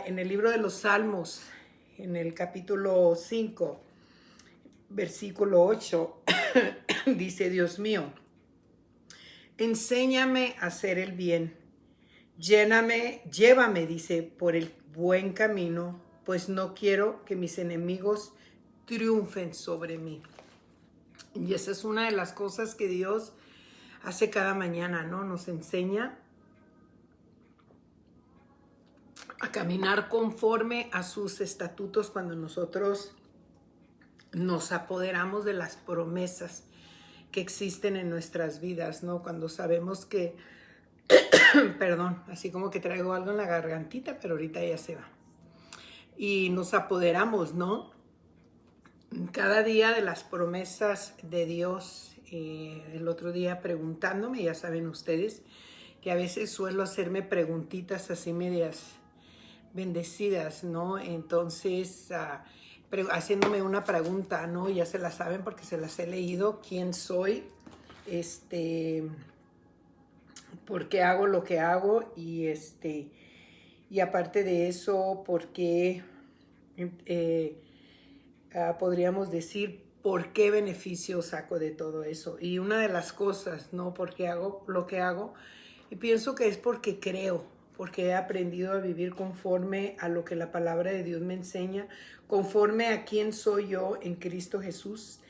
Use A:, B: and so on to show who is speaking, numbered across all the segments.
A: en el libro de los Salmos, en el capítulo 5, versículo 8, dice: Dios mío, enséñame a hacer el bien. Llévame, dice, por el buen camino, pues no quiero que mis enemigos triunfen sobre mí. Y esa es una de las cosas que Dios hace cada mañana, ¿no? Nos enseña a caminar conforme a sus estatutos cuando nosotros nos apoderamos de las promesas que existen en nuestras vidas, ¿no? Cuando sabemos que, perdón, así como que traigo algo en la gargantita, pero ahorita ya se va. Y nos apoderamos, ¿no? Cada día de las promesas de Dios. El otro día preguntándome, ya saben ustedes, que a veces suelo hacerme preguntitas así medias bendecidas, ¿no? Entonces, haciéndome una pregunta, ¿no? Ya se la saben porque se las he leído. ¿Quién soy? ¿Por qué hago lo que hago? Y aparte de eso, ¿por qué podríamos decir por qué beneficio saco de todo eso? Y una de las cosas, ¿no? ¿Por qué hago lo que hago? Y pienso que es porque creo, porque he aprendido a vivir conforme a lo que la palabra de Dios me enseña, conforme a quién soy yo en Cristo Jesús.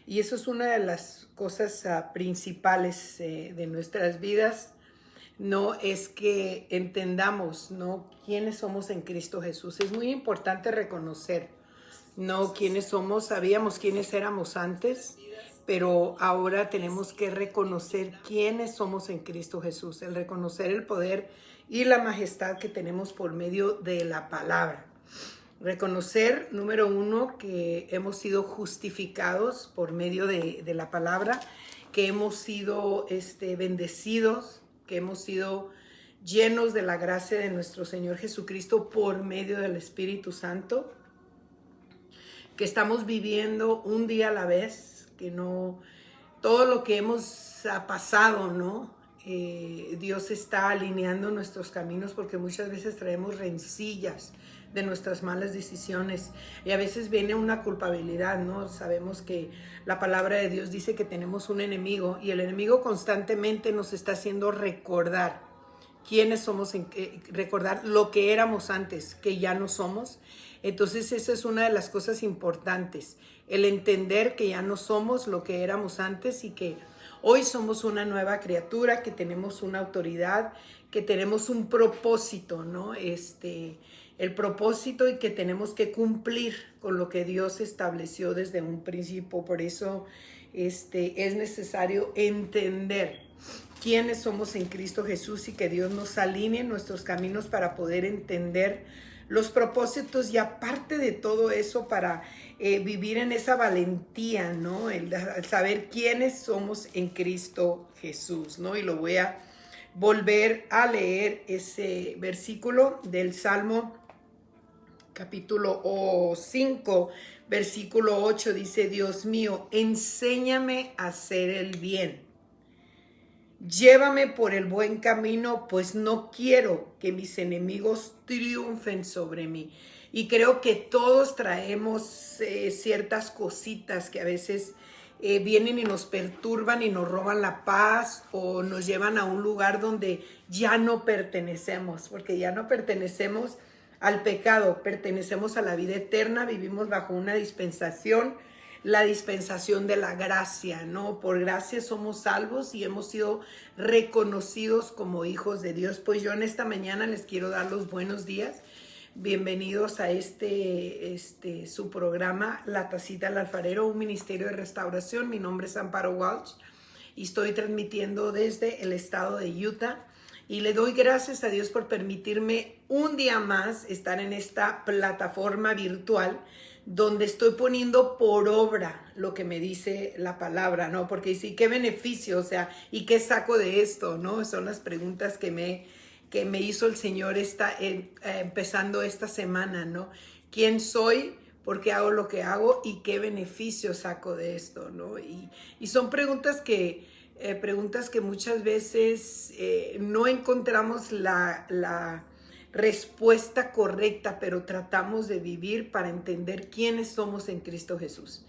A: Y eso es una de las cosas principales de nuestras vidas, ¿no? Es que entendamos, ¿no? Quiénes somos en Cristo Jesús. Es muy importante reconocer, ¿no? Quiénes somos. Sabíamos quiénes éramos antes, pero ahora tenemos que reconocer quiénes somos en Cristo Jesús, el reconocer el poder y la majestad que tenemos por medio de la palabra. Reconocer, número uno, que hemos sido justificados por medio de la palabra, que hemos sido bendecidos, que hemos sido llenos de la gracia de nuestro Señor Jesucristo por medio del Espíritu Santo, que estamos viviendo un día a la vez, que no todo lo que hemos pasado, ¿no? Dios está alineando nuestros caminos, porque muchas veces traemos rencillas de nuestras malas decisiones y a veces viene una culpabilidad, ¿no? Sabemos que la palabra de Dios dice que tenemos un enemigo y el enemigo constantemente nos está haciendo recordar quiénes somos, recordar lo que éramos antes, que ya no somos. Entonces esa es una de las cosas importantes, el entender que ya no somos lo que éramos antes y que hoy somos una nueva criatura, que tenemos una autoridad, que tenemos un propósito, ¿no? El propósito, y que tenemos que cumplir con lo que Dios estableció desde un principio. Por eso es necesario entender quiénes somos en Cristo Jesús y que Dios nos alinee en nuestros caminos para poder entender los propósitos, y aparte de todo eso, para vivir en esa valentía, ¿no? El saber quiénes somos en Cristo Jesús, ¿no? Y lo voy a volver a leer, ese versículo del Salmo capítulo 5, versículo 8, dice: Dios mío, enséñame a hacer el bien. Llévame por el buen camino, pues no quiero que mis enemigos triunfen sobre mí. Y creo que todos traemos ciertas cositas que a veces vienen y nos perturban y nos roban la paz, o nos llevan a un lugar donde ya no pertenecemos, porque ya no pertenecemos al pecado, pertenecemos a la vida eterna, vivimos bajo una dispensación, la dispensación de la gracia, ¿no? Por gracia somos salvos y hemos sido reconocidos como hijos de Dios. Pues yo en esta mañana les quiero dar los buenos días. Bienvenidos a su programa, La Tacita del Alfarero, un ministerio de restauración. Mi nombre es Amparo Walsh y estoy transmitiendo desde el estado de Utah. Y le doy gracias a Dios por permitirme un día más estar en esta plataforma virtual, donde estoy poniendo por obra lo que me dice la palabra, ¿no? Porque dice, ¿qué beneficio? O sea, ¿y qué saco de esto? ¿No? Son las preguntas que me hizo el Señor empezando esta semana, ¿no? ¿Quién soy? ¿Por qué hago lo que hago? ¿Y qué beneficio saco de esto? ¿No? Y son preguntas que muchas veces no encontramos la respuesta correcta, pero tratamos de vivir para entender quiénes somos en Cristo Jesús.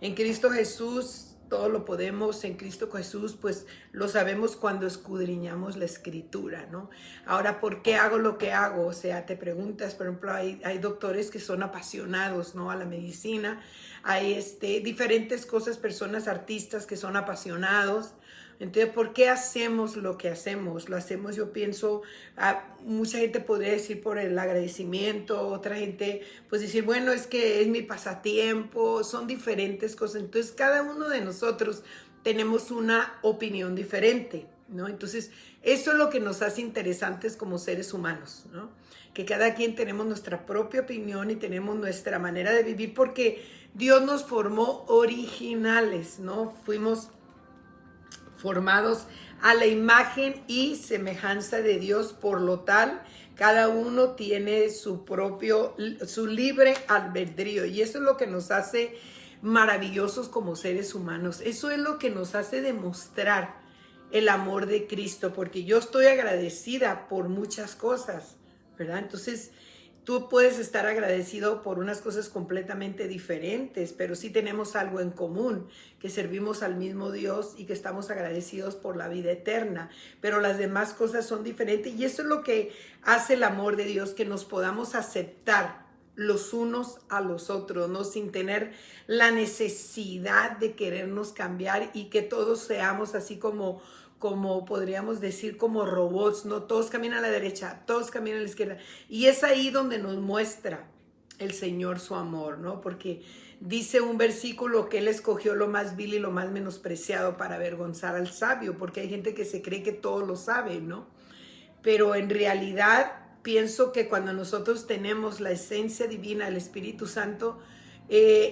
A: En Cristo Jesús todo lo podemos, en Cristo Jesús pues lo sabemos cuando escudriñamos la Escritura, ¿no? Ahora, ¿por qué hago lo que hago? O sea, te preguntas, por ejemplo, hay doctores que son apasionados, ¿no?, a la medicina, hay diferentes cosas, personas, artistas que son apasionados. Entonces, ¿por qué hacemos lo que hacemos? Lo hacemos, yo pienso, mucha gente podría decir por el agradecimiento, otra gente pues decir, bueno, es que es mi pasatiempo, son diferentes cosas. Entonces, cada uno de nosotros tenemos una opinión diferente, ¿no? Entonces, eso es lo que nos hace interesantes como seres humanos, ¿no? Que cada quien tenemos nuestra propia opinión y tenemos nuestra manera de vivir porque Dios nos formó originales, ¿no? Fuimos formados a la imagen y semejanza de Dios, por lo tal, cada uno tiene su libre albedrío, y eso es lo que nos hace maravillosos como seres humanos. Eso es lo que nos hace demostrar el amor de Cristo, porque yo estoy agradecida por muchas cosas, ¿verdad? Entonces, tú puedes estar agradecido por unas cosas completamente diferentes, pero sí tenemos algo en común, que servimos al mismo Dios y que estamos agradecidos por la vida eterna, pero las demás cosas son diferentes, y eso es lo que hace el amor de Dios, que nos podamos aceptar los unos a los otros, ¿no? Sin tener la necesidad de querernos cambiar y que todos seamos así como podríamos decir, como robots, ¿no? Todos caminan a la derecha, todos caminan a la izquierda. Y es ahí donde nos muestra el Señor su amor, ¿no? Porque dice un versículo que Él escogió lo más vil y lo más menospreciado para avergonzar al sabio, porque hay gente que se cree que todo lo sabe, ¿no? Pero en realidad pienso que cuando nosotros tenemos la esencia divina, el Espíritu Santo,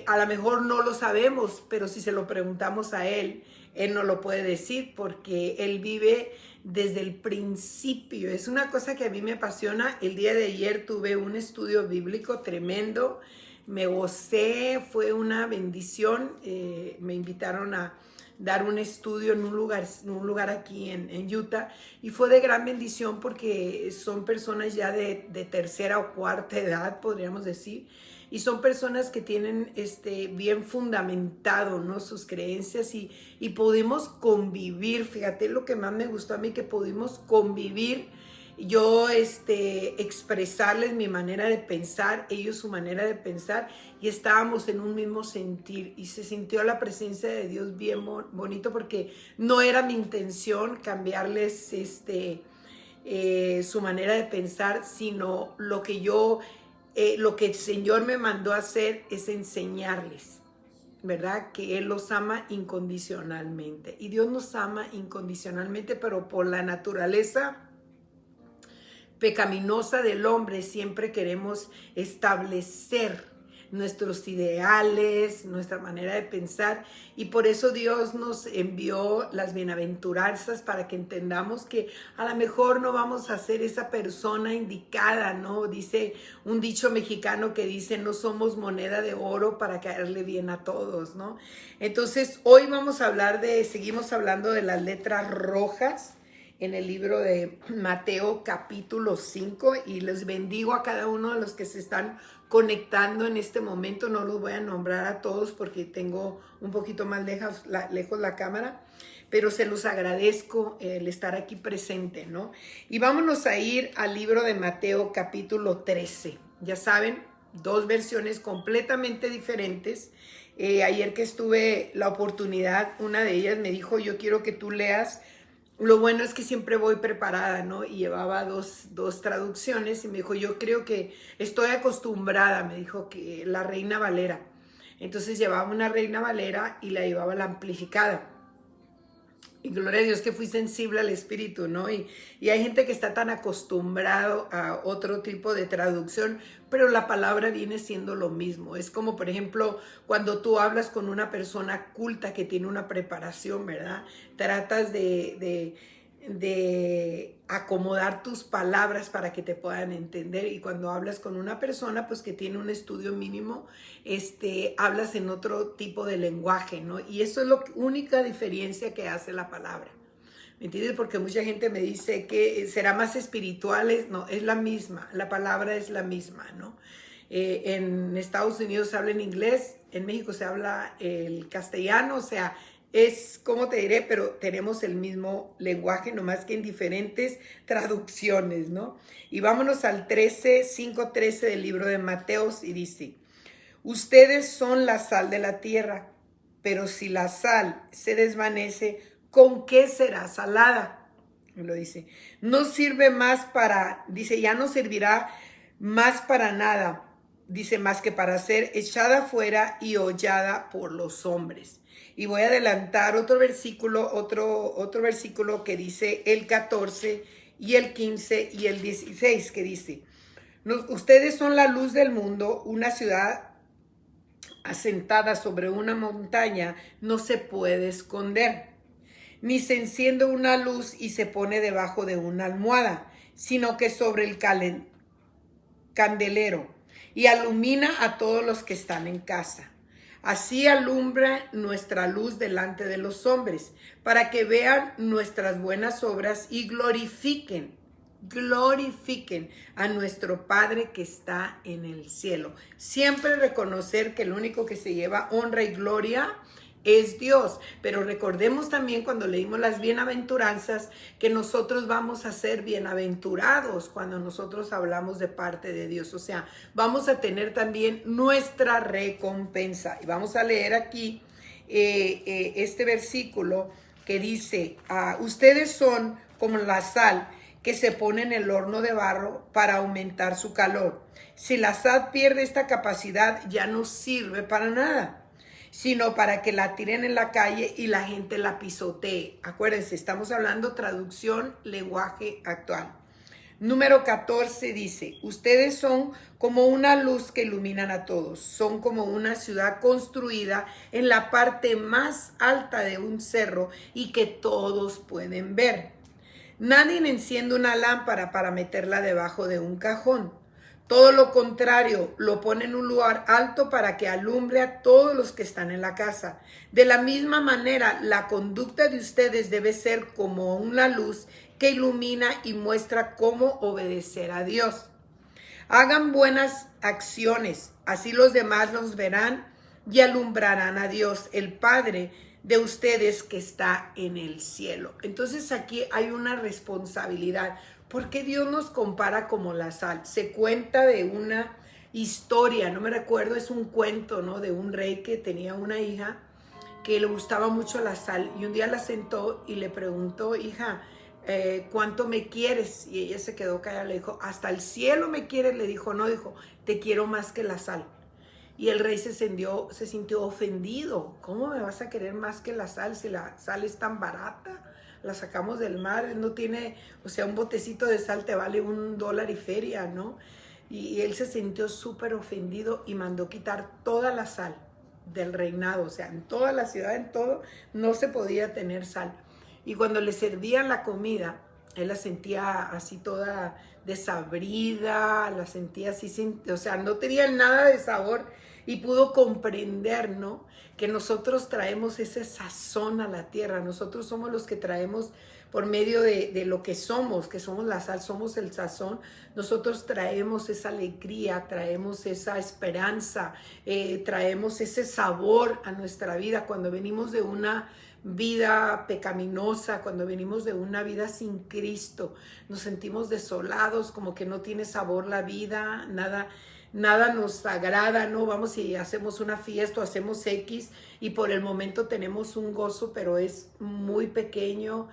A: a lo mejor no lo sabemos, pero si se lo preguntamos a Él, Él nos lo puede decir, porque Él vive desde el principio. Es una cosa que a mí me apasiona. El día de ayer tuve un estudio bíblico tremendo, me gocé, fue una bendición. Me invitaron a dar un estudio en un lugar aquí en Utah, y fue de gran bendición porque son personas ya de tercera o cuarta edad, podríamos decir, y son personas que tienen bien fundamentado, ¿no?, sus creencias, y pudimos convivir. Fíjate lo que más me gustó a mí, que pudimos convivir, yo expresarles mi manera de pensar, ellos su manera de pensar, y estábamos en un mismo sentir, y se sintió la presencia de Dios bien bonito, porque no era mi intención cambiarles su manera de pensar, sino lo que el Señor me mandó a hacer es enseñarles, ¿verdad? Que Él los ama incondicionalmente, y Dios nos ama incondicionalmente, pero por la naturaleza pecaminosa del hombre siempre queremos establecer nuestros ideales, nuestra manera de pensar, y por eso Dios nos envió las bienaventuranzas, para que entendamos que a lo mejor no vamos a ser esa persona indicada, ¿no? Dice un dicho mexicano que dice, no somos moneda de oro para caerle bien a todos, ¿no? Entonces, hoy seguimos hablando de las letras rojas en el libro de Mateo capítulo 5, y les bendigo a cada uno de los que se están conectando en este momento. No los voy a nombrar a todos porque tengo un poquito más lejos la cámara, pero se los agradezco el estar aquí presente, ¿no? Y vámonos a ir al libro de Mateo capítulo 13. Ya saben, dos versiones completamente diferentes. Ayer que estuve la oportunidad, una de ellas me dijo, yo quiero que tú leas. Lo bueno es que siempre voy preparada, ¿no? Y llevaba dos traducciones, y me dijo, yo creo que estoy acostumbrada, me dijo, que la Reina Valera. Entonces llevaba una Reina Valera y la llevaba la amplificada. Y gloria a Dios que fui sensible al Espíritu, ¿no? Y hay gente que está tan acostumbrado a otro tipo de traducción, pero la palabra viene siendo lo mismo. Es como, por ejemplo, cuando tú hablas con una persona culta que tiene una preparación, ¿verdad? Tratas de acomodar tus palabras para que te puedan entender, y cuando hablas con una persona pues que tiene un estudio mínimo, hablas en otro tipo de lenguaje, ¿no? Y eso es la única diferencia que hace la palabra, ¿Me entiendes? Porque mucha gente me dice que será más espirituales. No, es la misma. La palabra es la misma, ¿no? En Estados Unidos se habla en inglés, en México se habla el castellano, o sea, es, como te diré, pero tenemos el mismo lenguaje, nomás que en diferentes traducciones, ¿no? Y vámonos al 5:13 del libro de Mateos y dice, ustedes son la sal de la tierra, pero si la sal se desvanece, ¿con qué será salada? Lo dice, no sirve más para, dice, ya no servirá más para nada, dice, más que para ser echada fuera y hollada por los hombres. Y voy a adelantar otro versículo que dice el 14 y el 15 y el 16, que dice, ustedes son la luz del mundo, una ciudad asentada sobre una montaña no se puede esconder, ni se enciende una luz y se pone debajo de una almohada, sino que sobre el candelero y ilumina a todos los que están en casa. Así alumbra nuestra luz delante de los hombres, para que vean nuestras buenas obras y glorifiquen a nuestro Padre que está en el cielo. Siempre reconocer que el único que se lleva honra y gloria es Dios, pero recordemos también cuando leímos las bienaventuranzas que nosotros vamos a ser bienaventurados cuando nosotros hablamos de parte de Dios, o sea, vamos a tener también nuestra recompensa. Y vamos a leer aquí este versículo que dice, ustedes son como la sal que se pone en el horno de barro para aumentar su calor. Si la sal pierde esta capacidad, ya no sirve para nada, sino para que la tiren en la calle y la gente la pisotee. Acuérdense, estamos hablando traducción, lenguaje actual. Número 14 dice, ustedes son como una luz que iluminan a todos. Son como una ciudad construida en la parte más alta de un cerro y que todos pueden ver. Nadie enciende una lámpara para meterla debajo de un cajón. Todo lo contrario, lo pone en un lugar alto para que alumbre a todos los que están en la casa. De la misma manera, la conducta de ustedes debe ser como una luz que ilumina y muestra cómo obedecer a Dios. Hagan buenas acciones, así los demás los verán y alumbrarán a Dios, el Padre de ustedes que está en el cielo. Entonces aquí hay una responsabilidad. ¿Por qué Dios nos compara como la sal? Se cuenta de una historia, no me recuerdo, es un cuento, ¿no? De un rey que tenía una hija que le gustaba mucho la sal y un día la sentó y le preguntó, hija, ¿cuánto me quieres? Y ella se quedó callada, le dijo, ¿hasta el cielo me quieres? Le dijo, no, dijo, te quiero más que la sal. Y el rey se sintió ofendido. ¿Cómo me vas a querer más que la sal si la sal es tan barata? La sacamos del mar, no tiene, o sea, un botecito de sal te vale $1 y feria, ¿no? Y él se sintió súper ofendido y mandó quitar toda la sal del reinado, o sea, en toda la ciudad, en todo, no se podía tener sal. Y cuando le servían la comida, él la sentía así toda desabrida, la sentía así, o sea, no tenía nada de sabor y pudo comprender, ¿no? Que nosotros traemos ese sazón a la tierra, nosotros somos los que traemos por medio de lo que somos la sal, somos el sazón, nosotros traemos esa alegría, traemos esa esperanza, traemos ese sabor a nuestra vida cuando venimos de una vida pecaminosa, cuando venimos de una vida sin Cristo, nos sentimos desolados, como que no tiene sabor la vida, nada nos agrada, ¿no? Vamos y hacemos una fiesta o hacemos X y por el momento tenemos un gozo, pero es muy pequeño,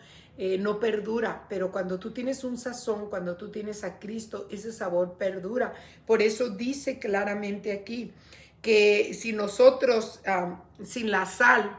A: no perdura. Pero cuando tú tienes un sazón, cuando tú tienes a Cristo, ese sabor perdura. Por eso dice claramente aquí que si nosotros, sin la sal,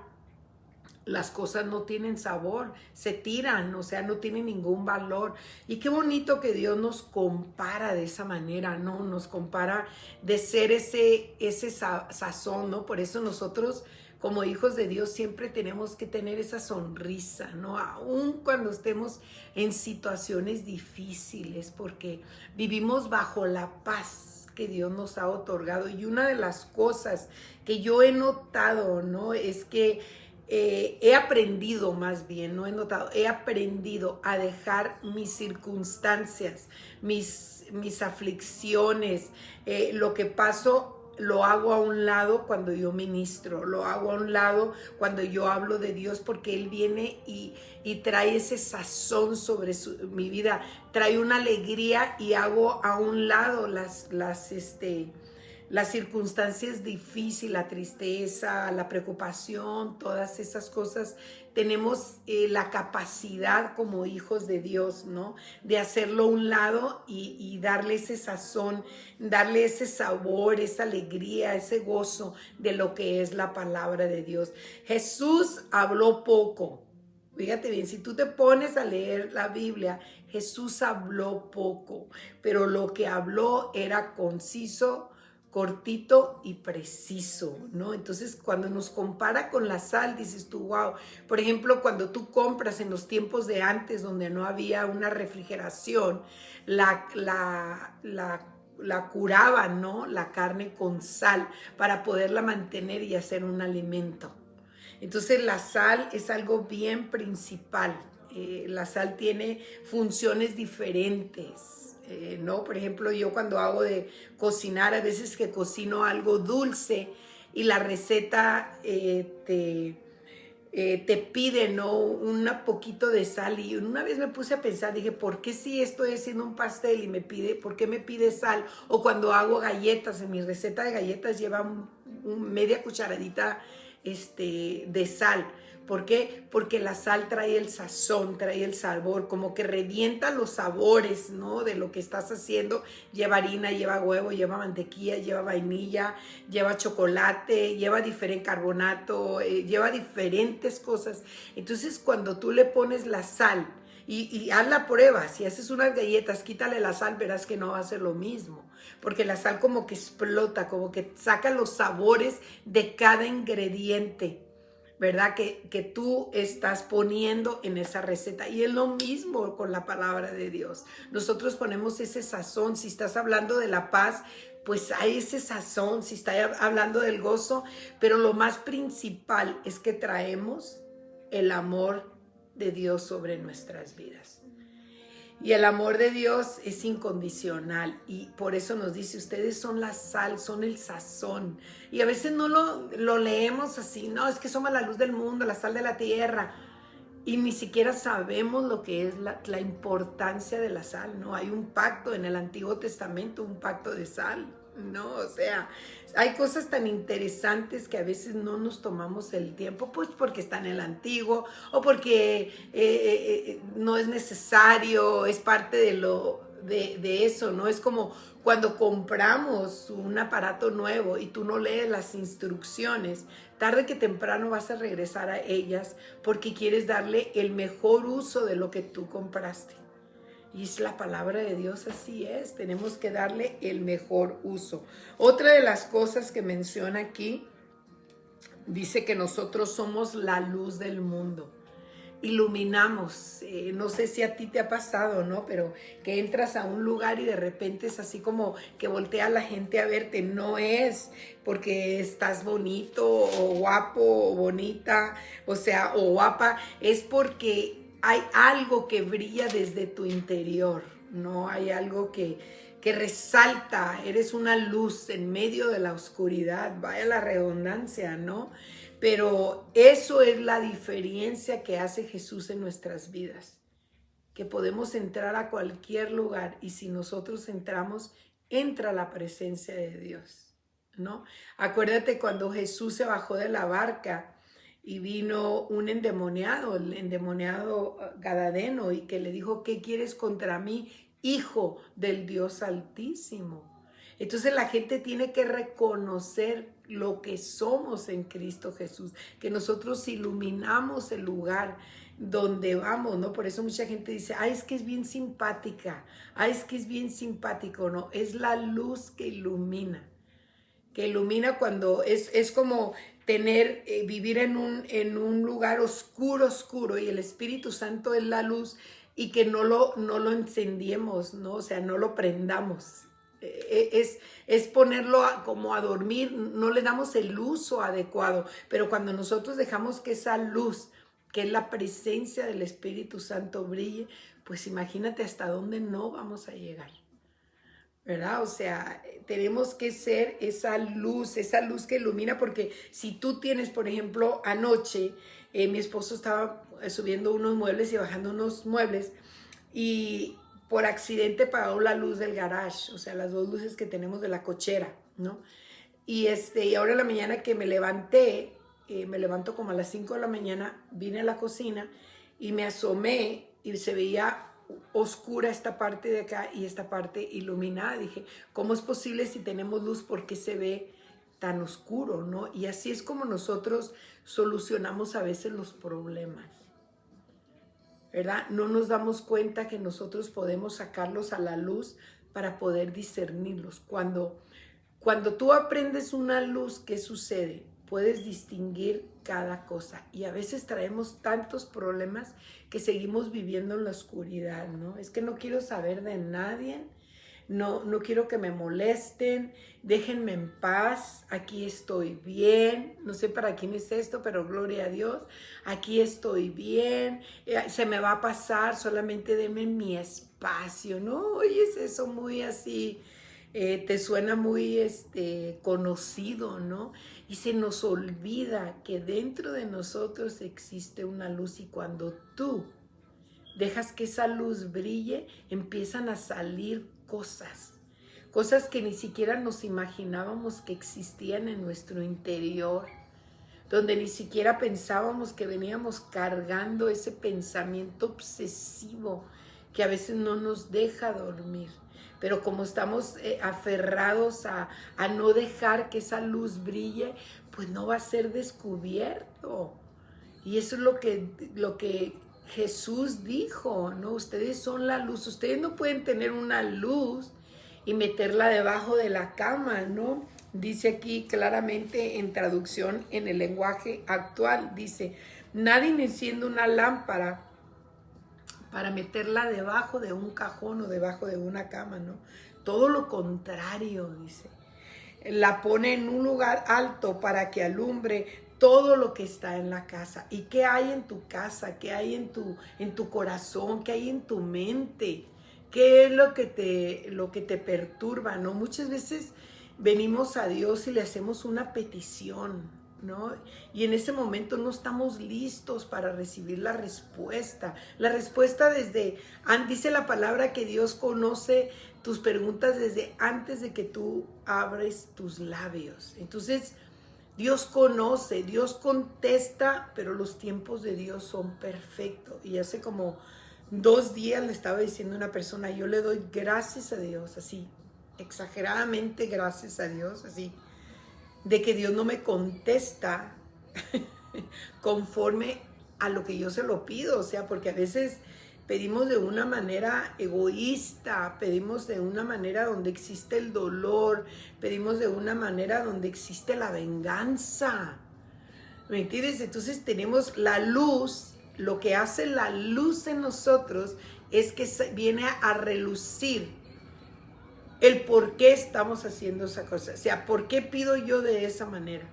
A: las cosas no tienen sabor, se tiran, o sea, no tienen ningún valor. Y qué bonito que Dios nos compara de esa manera, ¿no? Nos compara de ser ese sazón, ¿no? Por eso nosotros, como hijos de Dios, siempre tenemos que tener esa sonrisa, ¿no? Aun cuando estemos en situaciones difíciles, porque vivimos bajo la paz que Dios nos ha otorgado. Y una de las cosas que yo he notado, ¿no? Es que he aprendido, más bien, no he notado, he aprendido a dejar mis circunstancias, mis aflicciones, lo que paso. Lo hago a un lado cuando yo ministro, lo hago a un lado cuando yo hablo de Dios, porque Él viene y trae ese sazón sobre mi vida, trae una alegría, y hago a un lado las circunstancias difíciles, la tristeza, la preocupación, todas esas cosas. Tenemos la capacidad como hijos de Dios, ¿no? De hacerlo a un lado y darle ese sazón, darle ese sabor, esa alegría, ese gozo de lo que es la palabra de Dios. Jesús habló poco. Fíjate bien, si tú te pones a leer la Biblia, Jesús habló poco, pero lo que habló era conciso, cortito y preciso, ¿no? Entonces, cuando nos compara con la sal, dices tú, wow. Por ejemplo, cuando tú compras en los tiempos de antes, donde no había una refrigeración, la curaban, ¿no? La carne con sal para poderla mantener y hacer un alimento. Entonces, la sal es algo bien principal. La sal tiene funciones diferentes. ¿No? Por ejemplo, yo cuando hago de cocinar, a veces que cocino algo dulce y la receta te pide, ¿no? Un poquito de sal, y una vez me puse a pensar, dije, ¿por qué si estoy haciendo un pastel y por qué me pide sal? O cuando hago galletas, en mi receta de galletas lleva media cucharadita de sal. ¿Por qué? Porque la sal trae el sazón, trae el sabor, como que revienta los sabores, ¿no? De lo que estás haciendo. Lleva harina, lleva huevo, lleva mantequilla, lleva vainilla, lleva chocolate, lleva diferente carbonato, lleva diferentes cosas. Entonces, cuando tú le pones la sal y haz la prueba, si haces unas galletas, quítale la sal, verás que no va a ser lo mismo. Porque la sal como que explota, como que saca los sabores de cada ingrediente, ¿verdad? Que tú estás poniendo en esa receta. Y es lo mismo con la palabra de Dios. Nosotros ponemos ese sazón. Si estás hablando de la paz, pues hay ese sazón. Si estás hablando del gozo, pero lo más principal es que traemos el amor de Dios sobre nuestras vidas. Y el amor de Dios es incondicional, y por eso nos dice, ustedes son la sal, son el sazón. Y a veces no lo leemos así, no, es que somos la luz del mundo, la sal de la tierra. Y ni siquiera sabemos lo que es la importancia de la sal, ¿no? Hay un pacto en el Antiguo Testamento, un pacto de sal, ¿no? O sea, hay cosas tan interesantes que a veces no nos tomamos el tiempo, pues porque está en el Antiguo, o porque no es necesario, es parte de eso, ¿no? Es como cuando compramos un aparato nuevo y tú no lees las instrucciones, tarde que temprano vas a regresar a ellas porque quieres darle el mejor uso de lo que tú compraste. Y es la palabra de Dios, así es, tenemos que darle el mejor uso. Otra de las cosas que menciona aquí, dice que nosotros somos la luz del mundo. Iluminamos, no sé si a ti te ha pasado, ¿no? Pero que entras a un lugar y de repente es así como que voltea la gente a verte. No es porque estás bonito o guapo o bonita, o sea, o guapa, es porque hay algo que brilla desde tu interior, ¿no? Hay algo que resalta, eres una luz en medio de la oscuridad, vaya la redundancia, ¿no? Pero eso es la diferencia que hace Jesús en nuestras vidas, que podemos entrar a cualquier lugar y si nosotros entramos, entra la presencia de Dios, ¿no? Acuérdate cuando Jesús se bajó de la barca y vino un endemoniado, el endemoniado Gadareno, y que le dijo, ¿qué quieres contra mí, hijo del Dios Altísimo? Entonces la gente tiene que reconocer lo que somos en Cristo Jesús, que nosotros iluminamos el lugar donde vamos, ¿no? Por eso mucha gente dice, ay, es que es bien simpática, ay, es que es bien simpático, ¿no? Es la luz que ilumina cuando es como vivir en un lugar oscuro, y el Espíritu Santo es la luz, y que no lo encendiemos, ¿no? O sea, no lo prendamos. es ponerlo como a dormir, no le damos el uso adecuado, pero cuando nosotros dejamos que esa luz, que es la presencia del Espíritu Santo, brille, pues imagínate hasta dónde no vamos a llegar, ¿verdad? O sea, tenemos que ser esa luz que ilumina, porque si tú tienes, por ejemplo, anoche, mi esposo estaba subiendo unos muebles y bajando unos muebles, y por accidente apagó la luz del garage, o sea, las dos luces que tenemos de la cochera, ¿no? Y ahora en la mañana que me levanté, me levanto como a las 5 de la mañana, vine a la cocina y me asomé y se veía oscura esta parte de acá y esta parte iluminada. Dije, ¿cómo es posible si tenemos luz? ¿Por qué se ve tan oscuro, no? Y así es como nosotros solucionamos a veces los problemas, ¿verdad? No nos damos cuenta que nosotros podemos sacarlos a la luz para poder discernirlos. Cuando tú aprendes una luz, ¿qué sucede? Puedes distinguir cada cosa. Y a veces traemos tantos problemas que seguimos viviendo en la oscuridad, ¿no? Es que no quiero saber de nadie, no quiero que me molesten, déjenme en paz, aquí estoy bien, no sé para quién es esto, pero gloria a Dios, aquí estoy bien, se me va a pasar, solamente denme mi espacio, ¿no? Oye, es eso muy así, te suena muy conocido, ¿no? Y se nos olvida que dentro de nosotros existe una luz, y cuando tú dejas que esa luz brille, empiezan a salir cosas que ni siquiera nos imaginábamos que existían en nuestro interior, donde ni siquiera pensábamos que veníamos cargando ese pensamiento obsesivo que a veces no nos deja dormir. Pero como estamos aferrados a no dejar que esa luz brille, pues no va a ser descubierto. Y eso es lo que Jesús dijo, ¿no? Ustedes son la luz. Ustedes no pueden tener una luz y meterla debajo de la cama, ¿no? Dice aquí claramente en traducción en el lenguaje actual, dice, nadie enciende una lámpara para meterla debajo de un cajón o debajo de una cama, ¿no? Todo lo contrario, dice. La pone en un lugar alto para que alumbre todo lo que está en la casa. ¿Y qué hay en tu casa? ¿Qué hay en tu corazón? ¿Qué hay en tu mente? ¿Qué es lo que te perturba, no? Muchas veces venimos a Dios y le hacemos una petición, ¿no? Y en ese momento no estamos listos para recibir la respuesta. La respuesta dice la palabra que Dios conoce tus preguntas desde antes de que tú abres tus labios. Entonces, Dios conoce, Dios contesta, pero los tiempos de Dios son perfectos. Y hace como 2 días le estaba diciendo a una persona, yo le doy gracias a Dios, así, exageradamente gracias a Dios, así, de que Dios no me contesta conforme a lo que yo se lo pido, o sea, porque a veces pedimos de una manera egoísta, pedimos de una manera donde existe el dolor, pedimos de una manera donde existe la venganza, ¿me entiendes? Entonces tenemos la luz, lo que hace la luz en nosotros es que viene a relucir el por qué estamos haciendo esa cosa, o sea, ¿por qué pido yo de esa manera?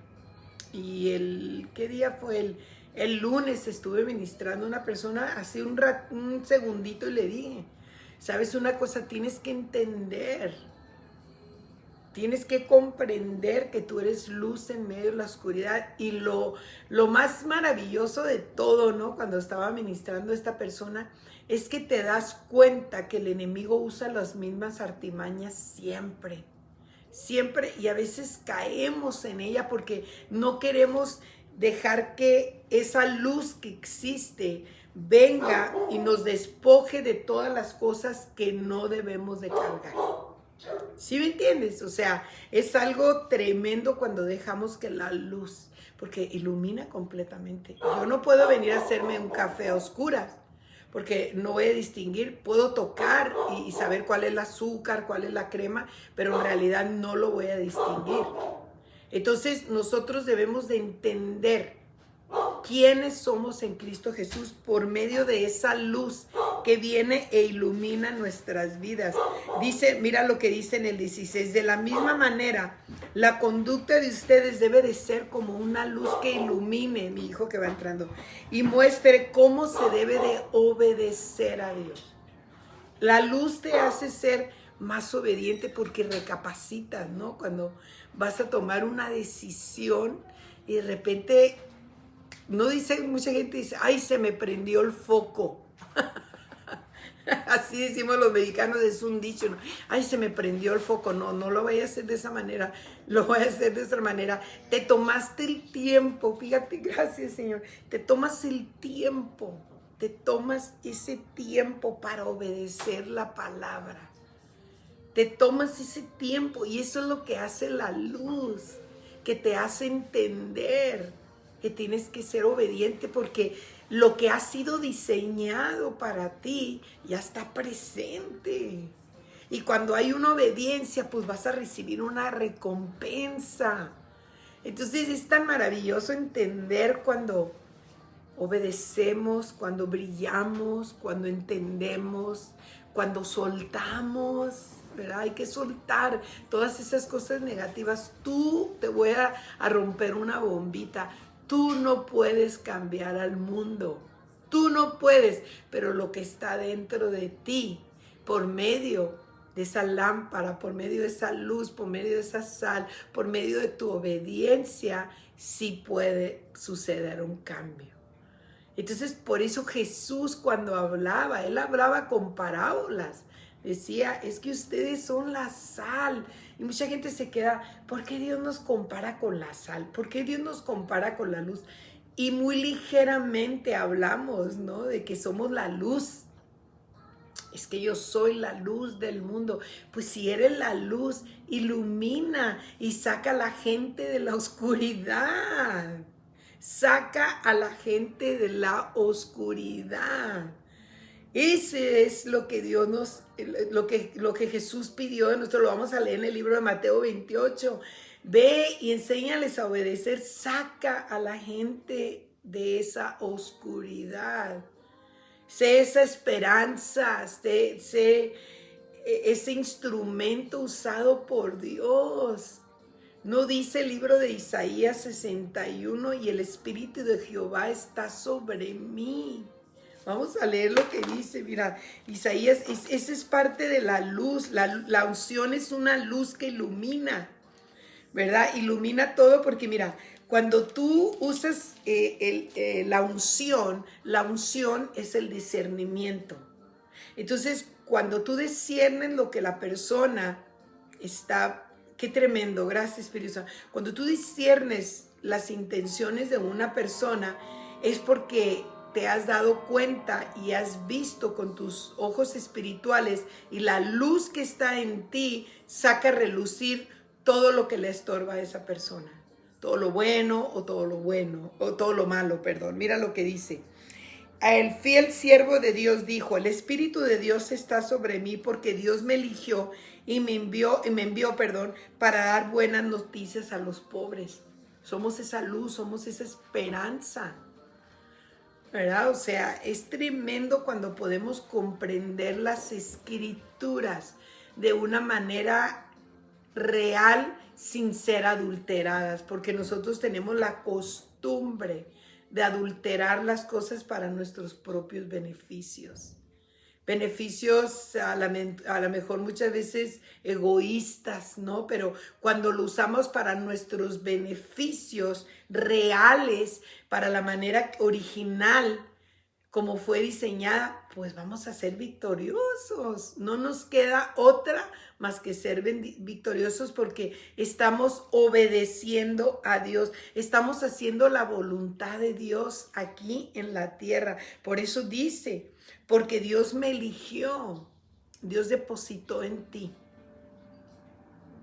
A: Y ¿qué día fue? El lunes estuve ministrando a una persona, hace un segundito, y le dije, ¿sabes una cosa? Tienes que entender, tienes que comprender que tú eres luz en medio de la oscuridad. Y lo más maravilloso de todo, ¿no? Cuando estaba ministrando a esta persona, es que te das cuenta que el enemigo usa las mismas artimañas siempre. Siempre, y a veces caemos en ella porque no queremos dejar que esa luz que existe venga y nos despoje de todas las cosas que no debemos de cargar. ¿Sí me entiendes? O sea, es algo tremendo cuando dejamos que la luz, porque ilumina completamente. Yo no puedo venir a hacerme un café a oscuras, porque no voy a distinguir, puedo tocar y saber cuál es el azúcar, cuál es la crema, pero en realidad no lo voy a distinguir. Entonces nosotros debemos de entender quiénes somos en Cristo Jesús por medio de esa luz que viene e ilumina nuestras vidas. Dice, mira lo que dice en el 16, de la misma manera, la conducta de ustedes debe de ser como una luz que ilumine, mi hijo que va entrando, y muestre cómo se debe de obedecer a Dios. La luz te hace ser más obediente porque recapacitas, ¿no? Cuando vas a tomar una decisión y de repente, no dice, mucha gente dice, ay, se me prendió el foco. Así decimos los mexicanos, es un dicho, ¿no? Ay, se me prendió el foco. No, no lo voy a hacer de esa manera, lo voy a hacer de otra manera. Te tomaste el tiempo, fíjate, gracias Señor, te tomas el tiempo, te tomas ese tiempo para obedecer la palabra. Te tomas ese tiempo y eso es lo que hace la luz, que te hace entender que tienes que ser obediente porque lo que ha sido diseñado para ti ya está presente. Y cuando hay una obediencia, pues vas a recibir una recompensa. Entonces es tan maravilloso entender cuando obedecemos, cuando brillamos, cuando entendemos, cuando soltamos, ¿verdad? Hay que soltar todas esas cosas negativas. Te voy a romper una bombita. Tú no puedes cambiar al mundo. Tú no puedes, pero lo que está dentro de ti, por medio de esa lámpara, por medio de esa luz, por medio de esa sal, por medio de tu obediencia, sí puede suceder un cambio. Entonces, por eso Jesús cuando hablaba, Él hablaba con parábolas. Decía, es que ustedes son la sal. Y mucha gente se queda, ¿por qué Dios nos compara con la sal? ¿Por qué Dios nos compara con la luz? Y muy ligeramente hablamos, ¿no? De que somos la luz. Es que yo soy la luz del mundo. Pues si eres la luz, ilumina y saca a la gente de la oscuridad. Saca a la gente de la oscuridad. Ese es lo que Dios lo que Jesús pidió de nosotros. Lo vamos a leer en el libro de Mateo 28. Ve y enséñales a obedecer. Saca a la gente de esa oscuridad. Sé esa esperanza, sé ese instrumento usado por Dios. ¿No dice el libro de Isaías 61 y el Espíritu de Jehová está sobre mí? Vamos a leer lo que dice, mira, Isaías, esa es parte de la luz, la unción es una luz que ilumina, ¿verdad? Ilumina todo porque mira, cuando tú usas la unción es el discernimiento. Entonces, cuando tú discernes lo que la persona está... Qué tremendo, gracias Espíritu Santo. Cuando tú disciernes las intenciones de una persona es porque te has dado cuenta y has visto con tus ojos espirituales y la luz que está en ti saca a relucir todo lo que le estorba a esa persona. Todo lo bueno o todo lo malo, perdón. Mira lo que dice. El fiel siervo de Dios dijo, el Espíritu de Dios está sobre mí porque Dios me eligió y me envió, para dar buenas noticias a los pobres. Somos esa luz, somos esa esperanza, ¿verdad? O sea, es tremendo cuando podemos comprender las escrituras de una manera real sin ser adulteradas, porque nosotros tenemos la costumbre de adulterar las cosas para nuestros propios beneficios. Beneficios a lo mejor muchas veces egoístas, ¿no? Pero cuando lo usamos para nuestros beneficios reales, para la manera original, como fue diseñada, pues vamos a ser victoriosos. No nos queda otra más que ser victoriosos porque estamos obedeciendo a Dios. Estamos haciendo la voluntad de Dios aquí en la tierra. Por eso dice, porque Dios me eligió, Dios depositó en ti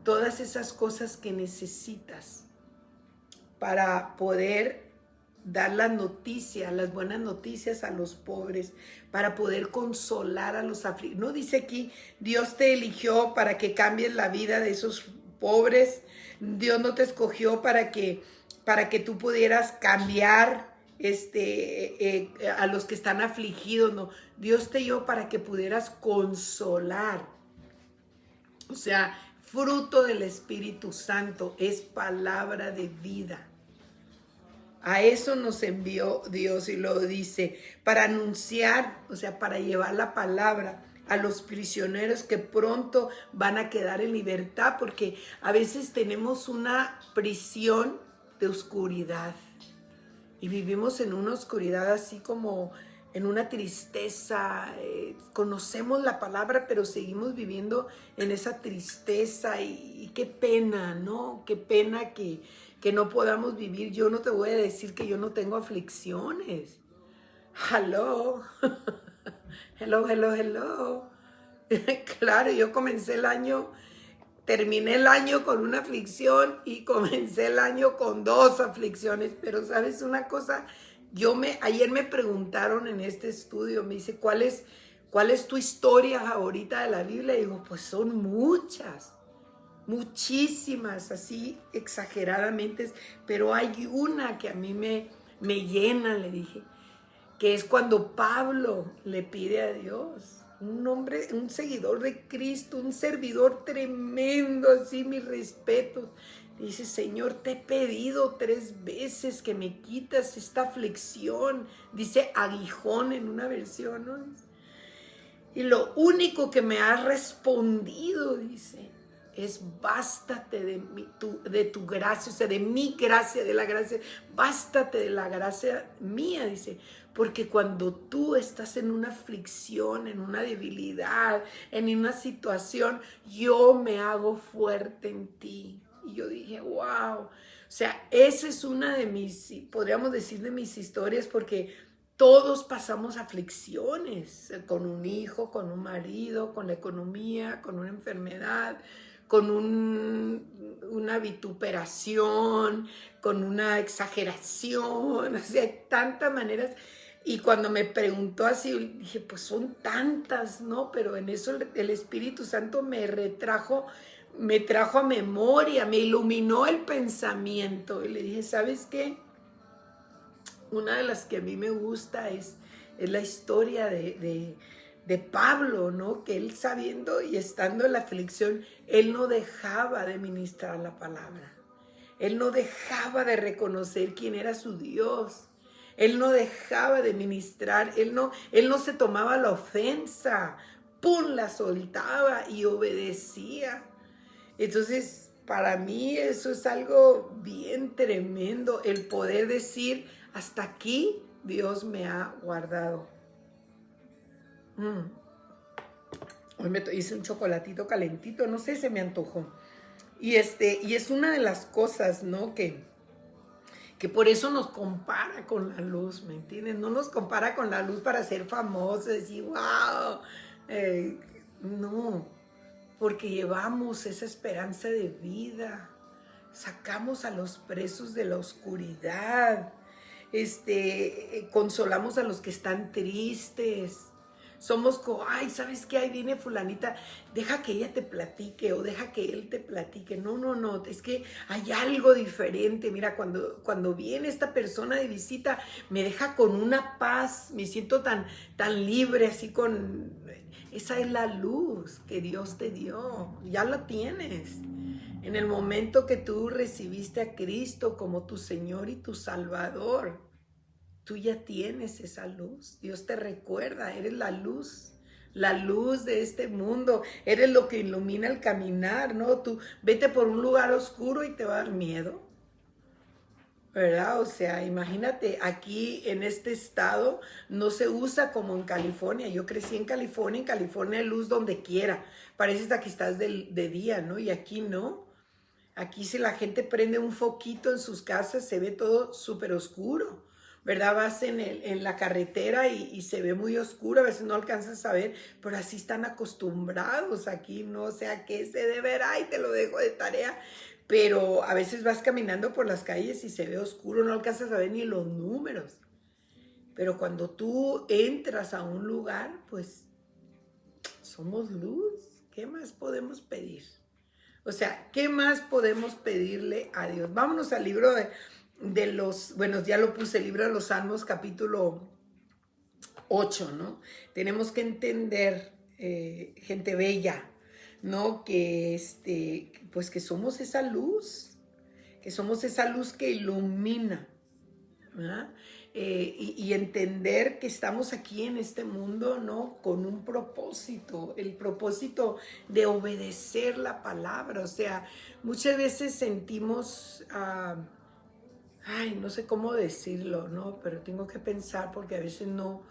A: todas esas cosas que necesitas para poder dar las noticias, las buenas noticias a los pobres, para poder consolar a los afligidos. No dice aquí, Dios te eligió para que cambies la vida de esos pobres. Dios no te escogió para que tú pudieras cambiar a los que están afligidos, no. Dios te dio para que pudieras consolar. O sea, fruto del Espíritu Santo es palabra de vida. A eso nos envió Dios y lo dice, para anunciar, o sea, para llevar la palabra a los prisioneros que pronto van a quedar en libertad, porque a veces tenemos una prisión de oscuridad y vivimos en una oscuridad así como en una tristeza. Conocemos la palabra, pero seguimos viviendo en esa tristeza y qué pena, ¿no? Qué pena que no podamos vivir. Yo no te voy a decir que yo no tengo aflicciones. Hello. Hello, hello, hello. Claro, yo terminé el año con una aflicción y comencé el año con 2 aflicciones. Pero ¿sabes una cosa? Ayer me preguntaron en este estudio, me dice, ¿cuál es tu historia favorita de la Biblia? Y digo, pues son muchas. Muchísimas, así exageradamente, pero hay una que a mí me llena, le dije, que es cuando Pablo le pide a Dios, un hombre, un seguidor de Cristo, un servidor tremendo, así mis respetos. Dice, Señor, te he pedido 3 veces que me quitas esta aflicción. Dice aguijón en una versión, ¿no? Y lo único que me ha respondido, dice, es bástate de tu gracia, o sea, de mi gracia, de la gracia, bástate de la gracia mía, dice, porque cuando tú estás en una aflicción, en una debilidad, en una situación, yo me hago fuerte en ti. Y yo dije, wow, o sea, esa es una de mis, podríamos decir, de mis historias, porque todos pasamos aflicciones, con un hijo, con un marido, con la economía, con una enfermedad, con una vituperación, con una exageración, o sea, hay tantas maneras. Y cuando me preguntó así, dije, pues son tantas, ¿no? Pero en eso el Espíritu Santo me trajo a memoria, me iluminó el pensamiento. Y le dije, ¿sabes qué? Una de las que a mí me gusta es la historia de Pablo, ¿no? Que él sabiendo y estando en la aflicción, él no dejaba de ministrar la palabra. Él no dejaba de reconocer quién era su Dios. Él no dejaba de ministrar. Él no se tomaba la ofensa. ¡Pum! La soltaba y obedecía. Entonces, para mí eso es algo bien tremendo, el poder decir, hasta aquí Dios me ha guardado. Hoy me hice un chocolatito calentito, no sé, se me antojó. Y es una de las cosas, ¿no? Que por eso nos compara con la luz, ¿me entiendes? No nos compara con la luz para ser famosos, decir, wow. No, porque llevamos esa esperanza de vida. Sacamos a los presos de la oscuridad. Consolamos a los que están tristes. Somos como, ay, ¿sabes qué? Ahí viene fulanita, deja que ella te platique o deja que él te platique. No, es que hay algo diferente. Mira, cuando viene esta persona de visita, me deja con una paz, me siento tan libre, así con... Esa es la luz que Dios te dio, ya la tienes. En el momento que tú recibiste a Cristo como tu Señor y tu Salvador, tú ya tienes esa luz. Dios te recuerda, eres la luz de este mundo. Eres lo que ilumina el caminar, ¿no? Tú vete por un lugar oscuro y te va a dar miedo, ¿verdad? O sea, imagínate, aquí en este estado no se usa como en California. Yo crecí en California hay luz donde quiera. Parece hasta que estás de día, ¿no? Y aquí no. Aquí si la gente prende un foquito en sus casas, se ve todo súper oscuro, ¿verdad? Vas en la carretera y se ve muy oscuro, a veces no alcanzas a ver, pero así están acostumbrados aquí, no sé a qué se deberá y te lo dejo de tarea. Pero a veces vas caminando por las calles y se ve oscuro, no alcanzas a ver ni los números. Pero cuando tú entras a un lugar, pues somos luz. ¿Qué más podemos pedir? O sea, ¿qué más podemos pedirle a Dios? Vámonos al libro bueno, ya lo puse, el libro de los Salmos, capítulo 8, ¿no? Tenemos que entender, gente bella, ¿no? Pues que somos esa luz, que ilumina, ¿verdad? Y entender que estamos aquí en este mundo, ¿no? Con un propósito, el propósito de obedecer la palabra. O sea, muchas veces sentimos, no sé cómo decirlo, ¿no? Pero tengo que pensar porque a veces no,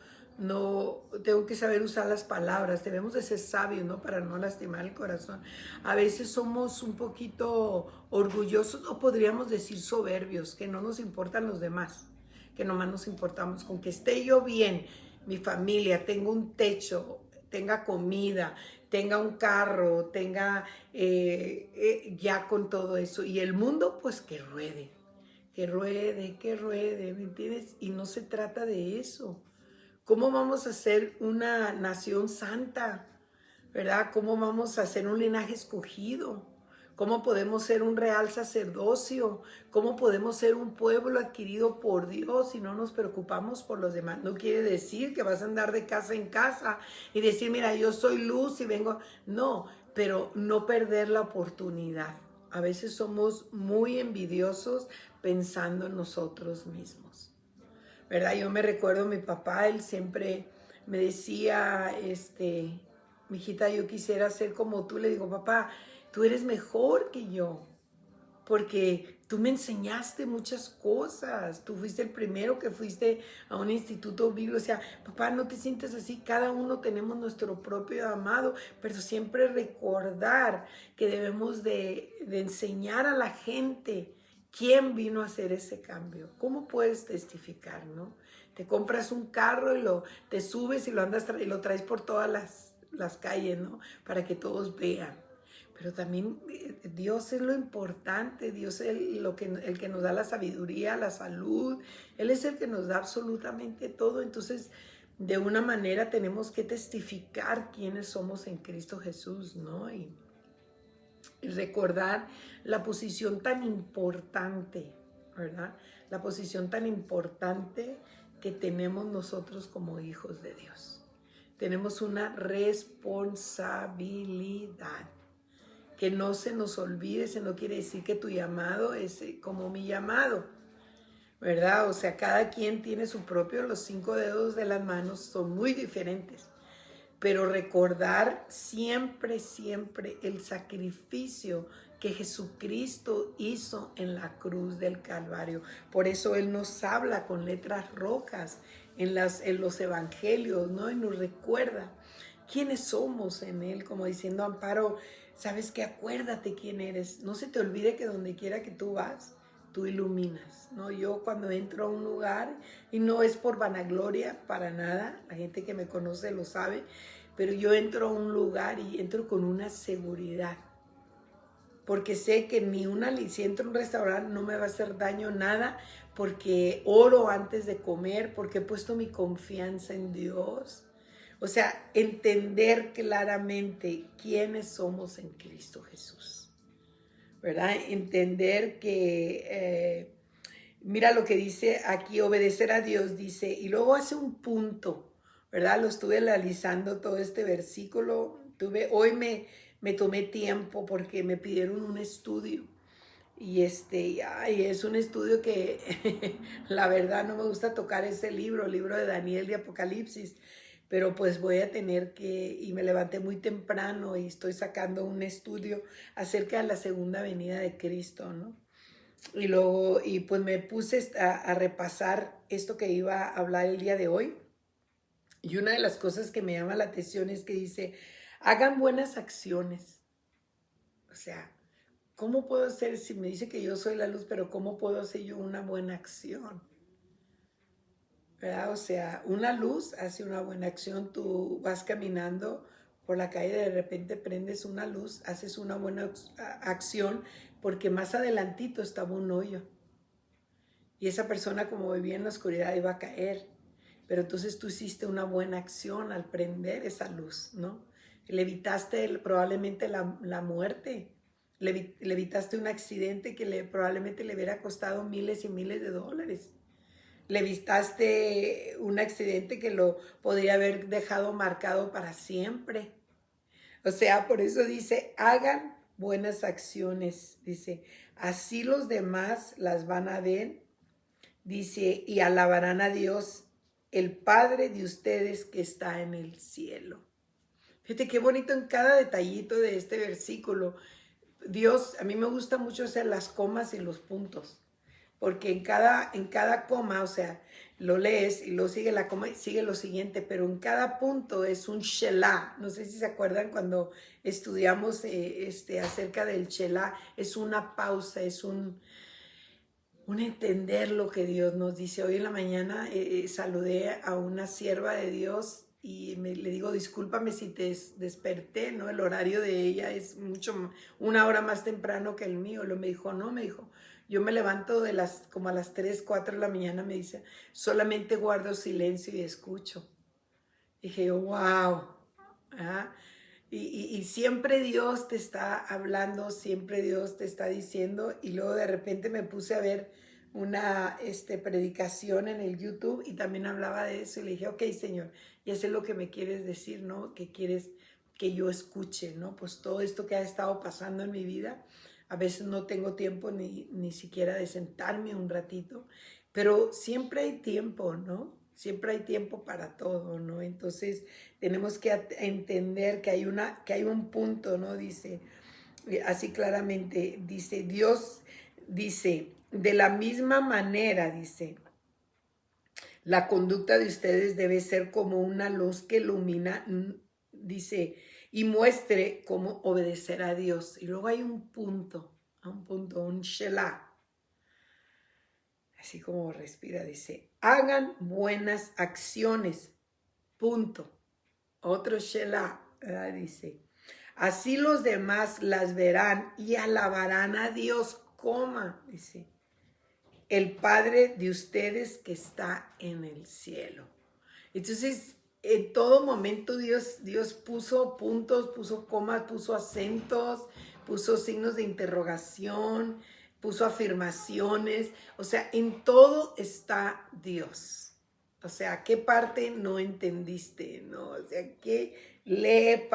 A: tengo que saber usar las palabras. Debemos de ser sabios, ¿no? Para no lastimar el corazón. A veces somos un poquito orgullosos, o podríamos decir soberbios, que no nos importan los demás, que nomás nos importamos con que esté yo bien, mi familia, tengo un techo, tenga comida, tenga un carro, tenga ya con todo eso. Y el mundo, pues que ruede, que ruede, ¿me entiendes? Y no se trata de eso. ¿Cómo vamos a ser una nación santa? ¿Verdad? ¿Cómo vamos a ser un linaje escogido? ¿Cómo podemos ser un real sacerdocio? ¿Cómo podemos ser un pueblo adquirido por Dios si no nos preocupamos por los demás? No quiere decir que vas a andar de casa en casa y decir, mira, yo soy luz y vengo. No, pero no perder la oportunidad. A veces somos muy envidiosos pensando en nosotros mismos, ¿verdad? Yo me recuerdo mi papá, él siempre me decía, mijita, yo quisiera ser como tú. Le digo, papá, tú eres mejor que yo, porque tú me enseñaste muchas cosas. Tú fuiste el primero que fuiste a un instituto bíblico. O sea, papá, no te sientes así. Cada uno tenemos nuestro propio amado, pero siempre recordar que debemos de enseñar a la gente quién vino a hacer ese cambio. ¿Cómo puedes testificar, no? Te compras un carro y te subes y lo traes por todas las calles, ¿no? Para que todos vean. Pero también Dios es lo importante. Dios es el que nos da la sabiduría, la salud. Él es el que nos da absolutamente todo. Entonces, de una manera tenemos que testificar quiénes somos en Cristo Jesús, ¿no? Y recordar la posición tan importante, ¿verdad? La posición tan importante que tenemos nosotros como hijos de Dios. Tenemos una responsabilidad. Que no se nos olvide. Eso no quiere decir que tu llamado es como mi llamado, ¿verdad? O sea, cada quien tiene su propio, los 5 dedos de las manos son muy diferentes. Pero recordar siempre, siempre el sacrificio que Jesucristo hizo en la cruz del Calvario. Por eso Él nos habla con letras rojas en los evangelios, ¿no? Y nos recuerda quiénes somos en Él, como diciendo, Amparo, ¿sabes qué? Acuérdate quién eres. No se te olvide que donde quiera que tú vas, tú iluminas, ¿no? Yo cuando entro a un lugar, y no es por vanagloria, para nada, la gente que me conoce lo sabe, pero yo entro a un lugar y entro con una seguridad, porque sé que si entro a un restaurante no me va a hacer daño nada, porque oro antes de comer, porque he puesto mi confianza en Dios. O sea, entender claramente quiénes somos en Cristo Jesús, ¿verdad? Entender que, mira lo que dice aquí, obedecer a Dios, dice, y luego hace un punto, ¿verdad? Lo estuve analizando todo este versículo. Hoy me tomé tiempo porque me pidieron un estudio. Y es un estudio que la verdad no me gusta tocar ese libro, el libro de Daniel de Apocalipsis, pero pues voy a tener y me levanté muy temprano y estoy sacando un estudio acerca de la segunda venida de Cristo, ¿no? Y pues me puse a repasar esto que iba a hablar el día de hoy. Y una de las cosas que me llama la atención es que dice, hagan buenas acciones. O sea, ¿cómo puedo hacer, si me dice que yo soy la luz, pero cómo puedo hacer yo una buena acción? ¿Verdad? O sea, una luz hace una buena acción. Tú vas caminando por la calle, de repente prendes una luz, haces una buena acción, porque más adelantito estaba un hoyo. Y esa persona, como vivía en la oscuridad, iba a caer. Pero entonces tú hiciste una buena acción al prender esa luz, ¿no? Le evitaste probablemente la muerte. Le evitaste un accidente que probablemente le hubiera costado miles y miles de dólares. Le evitaste un accidente que lo podría haber dejado marcado para siempre. O sea, por eso dice, hagan buenas acciones. Dice, así los demás las van a ver. Dice, y alabarán a Dios, el Padre de ustedes que está en el cielo. Fíjate qué bonito en cada detallito de este versículo. Dios, a mí me gusta mucho hacer las comas y los puntos, porque en cada coma, o sea, lo lees y luego sigue la coma y sigue lo siguiente, pero en cada punto es un Shelah. No sé si se acuerdan cuando estudiamos acerca del Shelah, es una pausa, es un entender lo que Dios nos dice. Hoy en la mañana saludé a una sierva de Dios y le digo, discúlpame si te desperté, ¿no? El horario de ella es una hora más temprano que el mío. Me dijo, no, me dijo, yo me levanto como a las 3, 4 de la mañana, me dice, solamente guardo silencio y escucho. Dije, wow. ¿Ah? Y siempre Dios te está hablando, siempre Dios te está diciendo. Y luego de repente me puse a ver una predicación en el YouTube y también hablaba de eso. Y le dije, ok, Señor, ya sé lo que me quieres decir, ¿no? Que quieres que yo escuche, ¿no? Pues todo esto que ha estado pasando en mi vida, a veces no tengo tiempo ni siquiera de sentarme un ratito, pero siempre hay tiempo, ¿no? Siempre hay tiempo para todo, ¿no? Entonces tenemos que entender que hay un punto, ¿no? Dice, así claramente, dice, Dios dice, de la misma manera, dice, la conducta de ustedes debe ser como una luz que ilumina, dice, y muestre cómo obedecer a Dios. Y luego hay un punto, un Shelah. Así como respira, dice, hagan buenas acciones, punto. Otro Shelah, dice, así los demás las verán y alabarán a Dios, coma, dice, el Padre de ustedes que está en el cielo. Entonces, en todo momento Dios puso puntos, puso comas, puso acentos, puso signos de interrogación, puso afirmaciones. O sea, en todo está Dios. O sea, ¿qué parte no entendiste? ¿No? O sea, que lee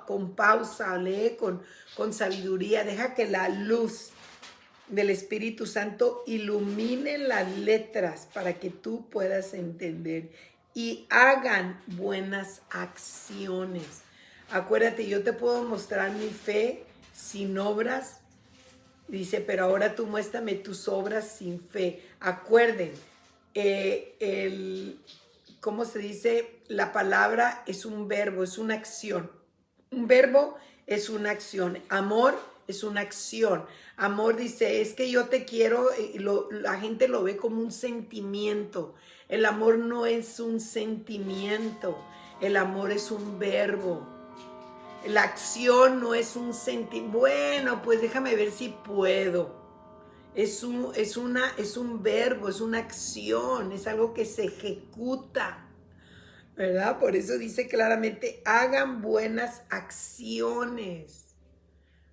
A: con pausa, lee con sabiduría, deja que la luz del Espíritu Santo ilumine las letras para que tú puedas entender y hagan buenas acciones. Acuérdate, yo te puedo mostrar mi fe sin obras. Dice, pero ahora tú muéstrame tus obras sin fe. Acuerden, ¿cómo se dice? La palabra es un verbo, es una acción. Un verbo es una acción. Amor es una acción. Amor dice, es que yo te quiero, la gente lo ve como un sentimiento. El amor no es un sentimiento, el amor es un verbo. La acción no es un sentimiento. Bueno, pues déjame ver si puedo. Es un verbo, es una acción, es algo que se ejecuta, ¿verdad? Por eso dice claramente, hagan buenas acciones.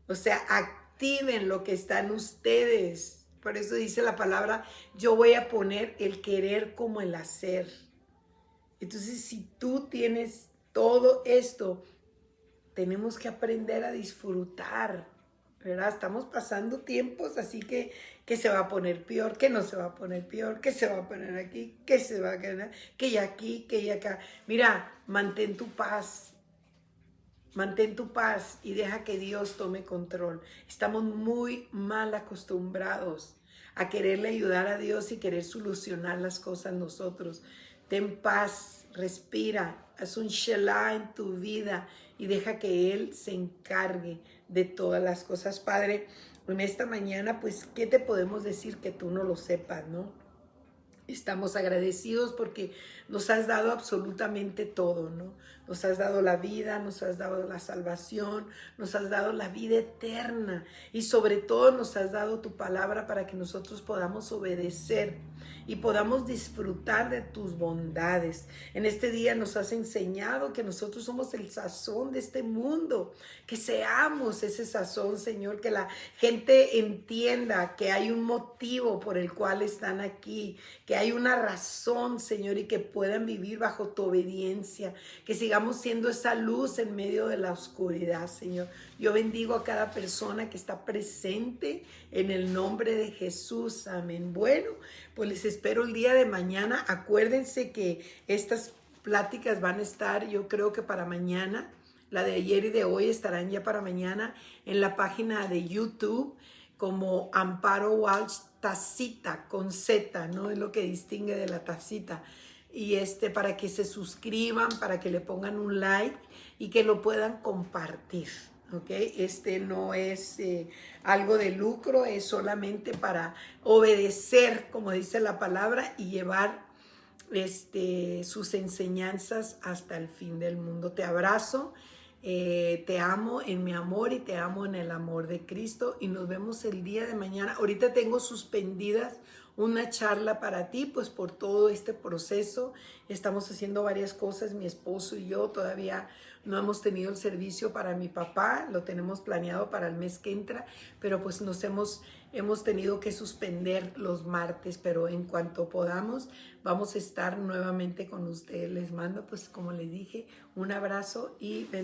A: O sea, activen lo que está en ustedes. Por eso dice la palabra, yo voy a poner el querer como el hacer. Entonces, si tú tienes todo esto, tenemos que aprender a disfrutar, ¿verdad? Estamos pasando tiempos así que se va a poner peor, que no se va a poner peor, que se va a poner aquí, que se va a quedar, que ya aquí, que ya acá. Mira, mantén tu paz y deja que Dios tome control. Estamos muy mal acostumbrados a quererle ayudar a Dios y querer solucionar las cosas nosotros. Ten paz, respira, haz un Shelah en tu vida y deja que Él se encargue de todas las cosas. Padre, en esta mañana, pues, ¿qué te podemos decir que tú no lo sepas, no? Estamos agradecidos porque nos has dado absolutamente todo, ¿no? nos has dado la vida, nos has dado la salvación, nos has dado la vida eterna y sobre todo nos has dado tu palabra para que nosotros podamos obedecer y podamos disfrutar de tus bondades. En este día nos has enseñado que nosotros somos el sazón de este mundo, que seamos ese sazón, Señor, que la gente entienda que hay un motivo por el cual están aquí, que hay una razón, Señor, y que puedan vivir bajo tu obediencia, que sigamos siendo esa luz en medio de la oscuridad, Señor. Yo bendigo a cada persona que está presente en el nombre de Jesús. Amén. Bueno, pues les espero el día de mañana. Acuérdense que estas pláticas van a estar, yo creo que para mañana. La de ayer y de hoy estarán ya para mañana en la página de YouTube como Amparo Walsh Tacita con Z, ¿no? Es lo que distingue de la tacita. Y para que se suscriban, para que le pongan un like y que lo puedan compartir. ¿Ok? No es algo de lucro, es solamente para obedecer, como dice la palabra, y llevar sus enseñanzas hasta el fin del mundo. Te abrazo, te amo en mi amor y te amo en el amor de Cristo y nos vemos el día de mañana. Ahorita tengo suspendidas una charla para ti, pues por todo este proceso estamos haciendo varias cosas, mi esposo y yo todavía no hemos tenido el servicio para mi papá, lo tenemos planeado para el mes que entra, pero pues hemos tenido que suspender los martes, pero en cuanto podamos vamos a estar nuevamente con ustedes. Les mando, pues como les dije, un abrazo y bendiciones.